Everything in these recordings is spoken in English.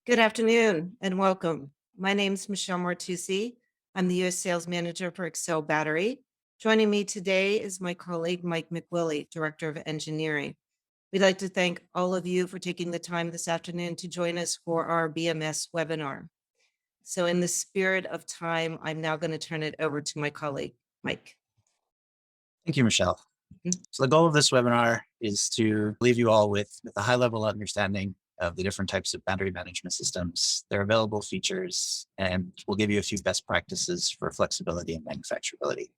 Good afternoon and welcome. My name is Michelle Mortucci. I'm the U.S. Sales Manager for Excell Battery. Joining me today is my colleague, Mike McWillie, Director of Engineering. We'd like to thank all of you for taking the time this afternoon to join us for our BMS webinar. So in the spirit of time, I'm now going to turn it over to my colleague, Mike. Thank you, Michelle. So the goal of this webinar is to leave you all with a high-level understanding of the different types of battery management systems, their available features, and we'll give you a few best practices for flexibility and manufacturability.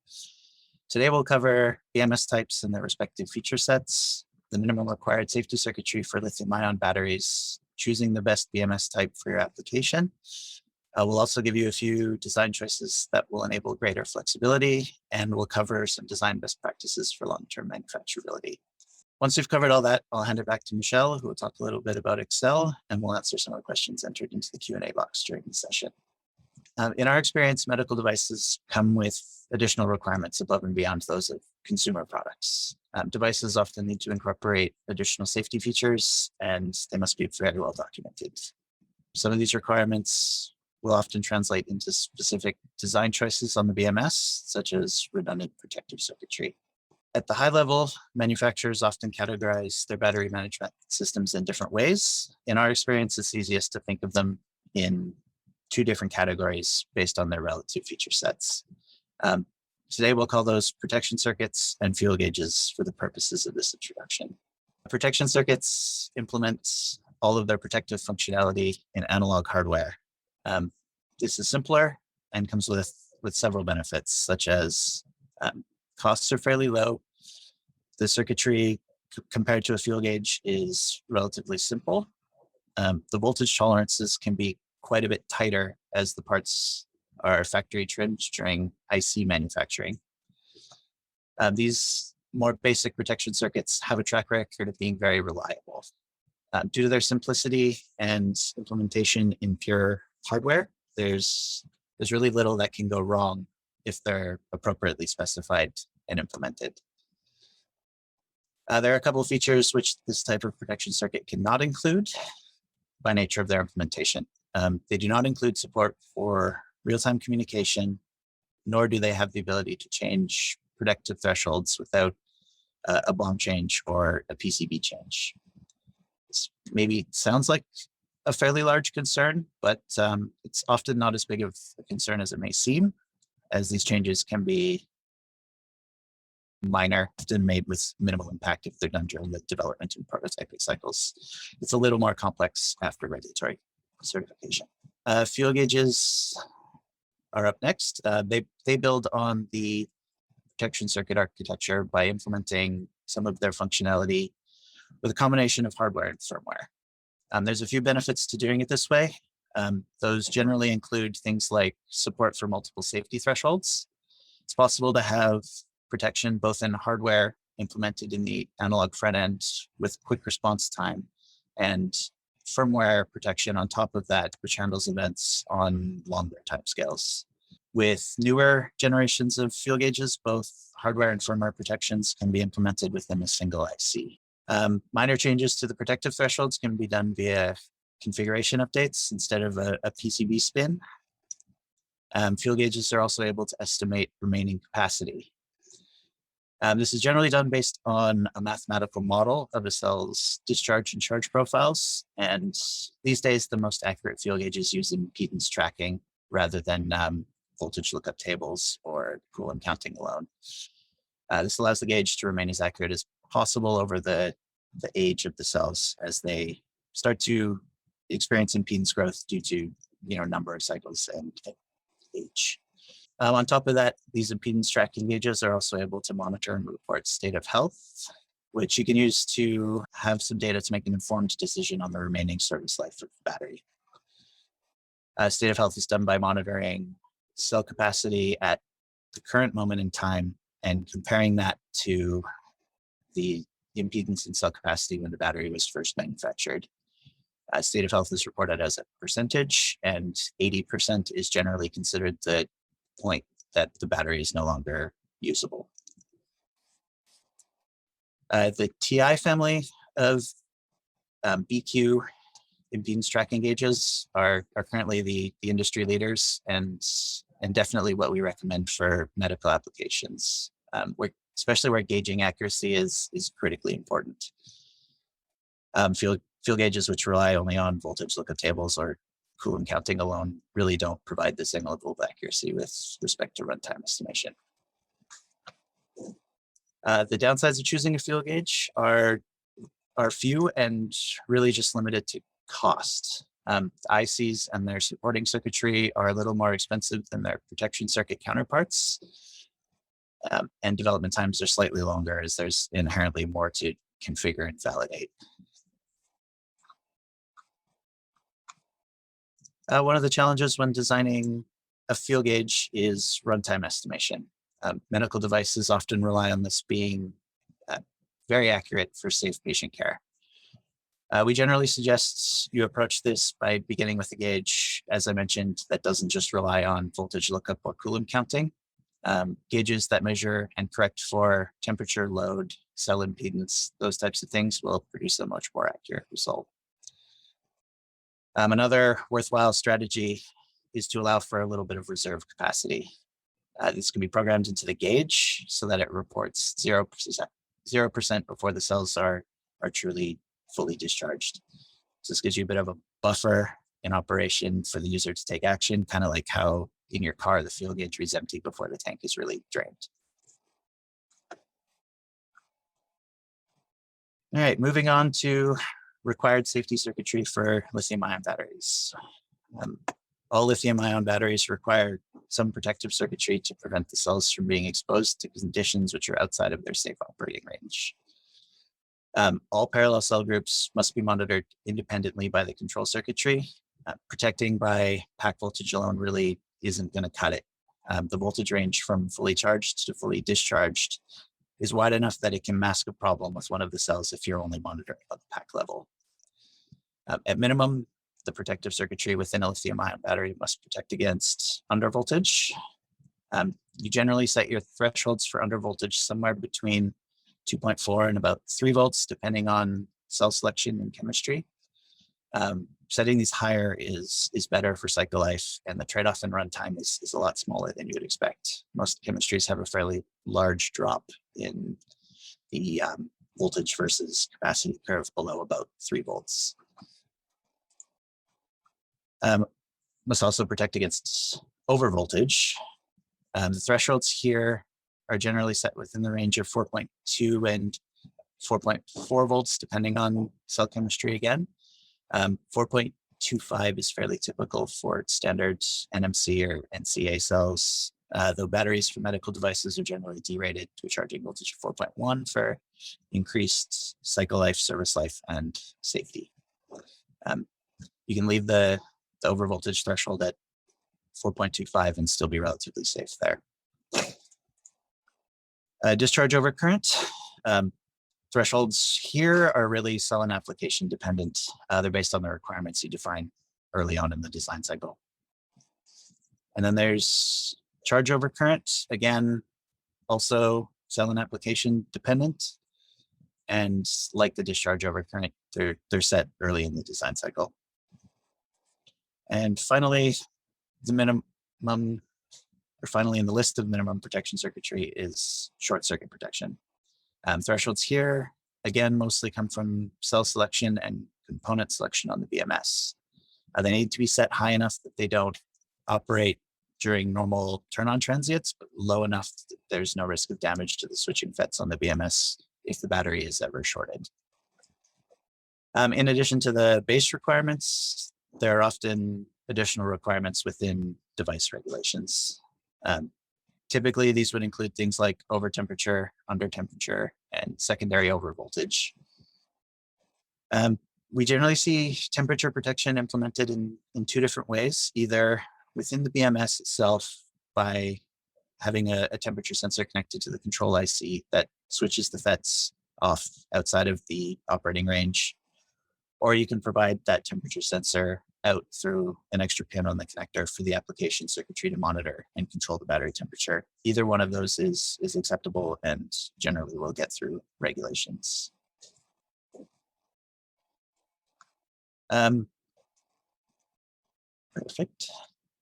Today, we'll cover BMS types and their respective feature sets, the minimum required safety circuitry for lithium-ion batteries, choosing the best BMS type for your application. We'll also give you a few design choices that will enable greater flexibility, and we'll cover some design best practices for long-term manufacturability. Once we've covered all that, I'll hand it back to Michelle, who will talk a little bit about Excell, and we'll answer some of the questions entered into the Q&A box during the session. In our experience, medical devices come with additional requirements above and beyond those of consumer products. Devices often need to incorporate additional safety features, and they must be very well documented. Some of these requirements will often translate into specific design choices on the BMS, such as redundant protective circuitry. At the high level, manufacturers often categorize their battery management systems in different ways. In our experience, it's easiest to think of them in two different categories based on their relative feature sets. Today, we'll call those protection circuits and fuel gauges for the purposes of this introduction. Protection circuits implement all of their protective functionality in analog hardware. This is simpler and comes with several benefits, such as costs are fairly low. The circuitry compared to a fuel gauge is relatively simple. The voltage tolerances can be quite a bit tighter as the parts are factory trimmed during IC manufacturing. These more basic protection circuits have a track record of being very reliable. Due to their simplicity and implementation in pure hardware, there's really little that can go wrong if they're appropriately specified and implemented. There are a couple of features which this type of protection circuit cannot include by nature of their implementation. They do not include support for real-time communication, nor do they have the ability to change protective thresholds without a BOM change or a PCB change. This maybe sounds like a fairly large concern, but it's often not as big of a concern as it may seem, as these changes can be minor, often made with minimal impact if they're done during the development and prototyping cycles. It's a little more complex after regulatory certification. Fuel gauges are up next. They build on the protection circuit architecture by implementing some of their functionality with a combination of hardware and firmware. There's a few benefits to doing it this way. Those generally include things like support for multiple safety thresholds. It's possible to have protection both in hardware implemented in the analog front end with quick response time, and firmware protection on top of that, which handles events on longer timescales. With newer generations of fuel gauges, both hardware and firmware protections can be implemented within a single IC. Minor changes to the protective thresholds can be done via configuration updates instead of a PCB spin. Fuel gauges are also able to estimate remaining capacity. This is generally done based on a mathematical model of a cell's discharge and charge profiles. And these days, the most accurate fuel gauges use impedance tracking rather than voltage lookup tables or coolant counting alone. This allows the gauge to remain as accurate as possible over the age of the cells as they start to experience impedance growth due to number of cycles and age. On top of that, these impedance tracking gauges are also able to monitor and report state of health, which you can use to have some data to make an informed decision on the remaining service life of the battery. State of health is done by monitoring cell capacity at the current moment in time and comparing that to the impedance and cell capacity when the battery was first manufactured. State of health is reported as a percentage, and 80% is generally considered the point that the battery is no longer usable. The TI family of BQ impedance tracking gauges are currently the industry leaders and definitely what we recommend for medical applications, especially where gauging accuracy is critically important. Field gauges which rely only on voltage lookup tables or coolant counting alone really don't provide the same level of accuracy with respect to runtime estimation. The downsides of choosing a field gauge are few and really just limited to cost. ICs and their supporting circuitry are a little more expensive than their protection circuit counterparts. And development times are slightly longer as there's inherently more to configure and validate. One of the challenges when designing a field gauge is runtime estimation. Medical devices often rely on this being very accurate for safe patient care. We generally suggest you approach this by beginning with a gauge, as I mentioned, that doesn't just rely on voltage lookup or coolant counting. Gauges that measure and correct for temperature, load, cell impedance, those types of things will produce a much more accurate result. Another worthwhile strategy is to allow for a little bit of reserve capacity. This can be programmed into the gauge so that it reports 0% before the cells are truly fully discharged. So this gives you a bit of a buffer in operation for the user to take action, kind of like how in your car the fuel gauge reads empty before the tank is really drained. All right, moving on to required safety circuitry for lithium-ion batteries. All lithium-ion batteries require some protective circuitry to prevent the cells from being exposed to conditions which are outside of their safe operating range. All parallel cell groups must be monitored independently by the control circuitry. Protecting by pack voltage alone really isn't going to cut it. The voltage range from fully charged to fully discharged is wide enough that it can mask a problem with one of the cells if you're only monitoring at the pack level. At minimum, the protective circuitry within a lithium-ion battery must protect against undervoltage. You generally set your thresholds for undervoltage somewhere between 2.4 and about 3 volts, depending on cell selection and chemistry. Setting these higher is better for cycle life, and the trade-off in runtime is a lot smaller than you would expect. Most chemistries have a fairly large drop in the voltage versus capacity curve below about 3 volts. Must also protect against overvoltage. The thresholds here are generally set within the range of 4.2 and 4.4 volts, depending on cell chemistry again. 4.25 is fairly typical for standard NMC or NCA cells, though batteries for medical devices are generally derated to a charging voltage of 4.1 for increased cycle life, service life, and safety. You can leave the overvoltage threshold at 4.25 and still be relatively safe there. Discharge over current. Thresholds here are really cell and application dependent. They're based on the requirements you define early on in the design cycle. And then there's charge over current, again, also cell and application dependent. And like the discharge over current, they're set early in the design cycle. And finally, the minimum, or finally in the list of minimum protection circuitry is short circuit protection. Thresholds here, again, mostly come from cell selection and component selection on the BMS. They need to be set high enough that they don't operate during normal turn-on transients, but low enough that there's no risk of damage to the switching FETs on the BMS if the battery is ever shorted. In addition to the base requirements, there are often additional requirements within device regulations. Typically, these would include things like over temperature, under temperature, and secondary overvoltage. We generally see temperature protection implemented in 2 different ways, either within the BMS itself by having a temperature sensor connected to the control IC that switches the FETs off outside of the operating range, or you can provide that temperature sensor out through an extra pin on the connector for the application circuitry to monitor and control the battery temperature. Either one of those is acceptable and generally will get through regulations. Perfect.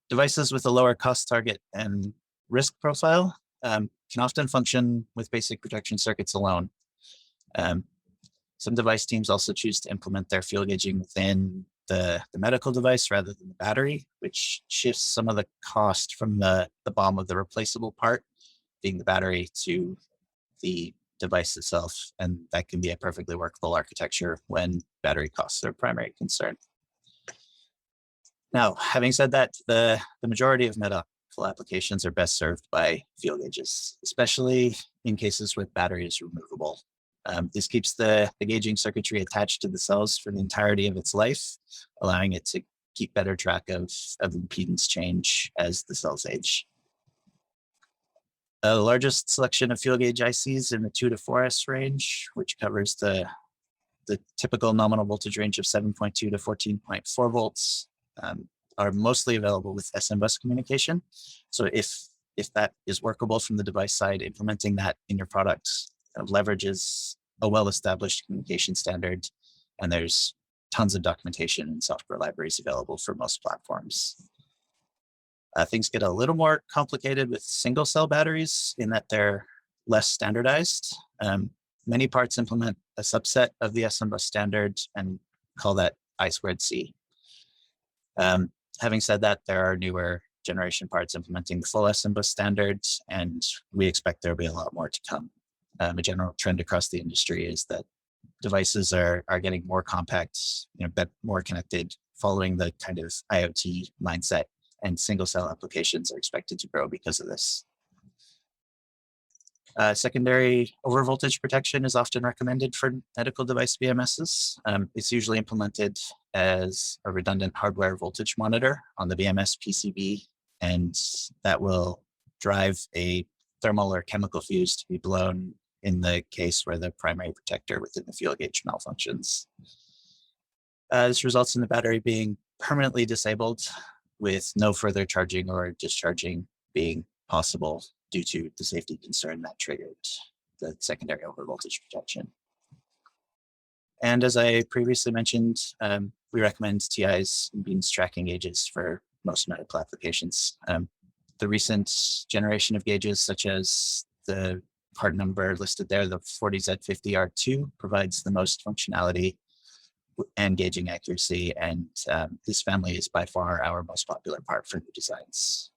Devices with a lower cost target and risk profile can often function with basic protection circuits alone. Some device teams also choose to implement their fuel gauging within the medical device rather than the battery, which shifts some of the cost from the BOM of the replaceable part, being the battery, to the device itself. And that can be a perfectly workable architecture when battery costs are a primary concern. Now, having said that, the majority of medical applications are best served by fuel gauges, especially in cases with batteries removable. This keeps the gauging circuitry attached to the cells for the entirety of its life, allowing it to keep better track of impedance change as the cells age. The largest selection of fuel gauge ICs in the 2 to 4S range, which covers the typical nominal voltage range of 7.2 to 14.4 volts, are mostly available with SM bus communication. So if that is workable from the device side, implementing that in your products leverages a well-established communication standard, and there's tons of documentation and software libraries available for most platforms. Things get a little more complicated with single cell batteries in that they're less standardized. Many parts implement a subset of the SM bus standard and call that I²C. Having said that, there are newer generation parts implementing the full SM bus standard, and we expect there'll be a lot more to come. A general trend across the industry is that devices are getting more compact, more connected, following the kind of IoT mindset, and single cell applications are expected to grow because of this. Secondary overvoltage protection is often recommended for medical device BMSs. It's usually implemented as a redundant hardware voltage monitor on the BMS PCB, and that will drive a thermal or chemical fuse to be blown in the case where the primary protector within the fuel gauge malfunctions. This results in the battery being permanently disabled with no further charging or discharging being possible due to the safety concern that triggered the secondary overvoltage protection. And as I previously mentioned, we recommend TIs and impedance tracking gauges for most medical applications. The recent generation of gauges, such as the part number listed there, the 40Z50R2, provides the most functionality and gauging accuracy, and this family is by far our most popular part for new designs.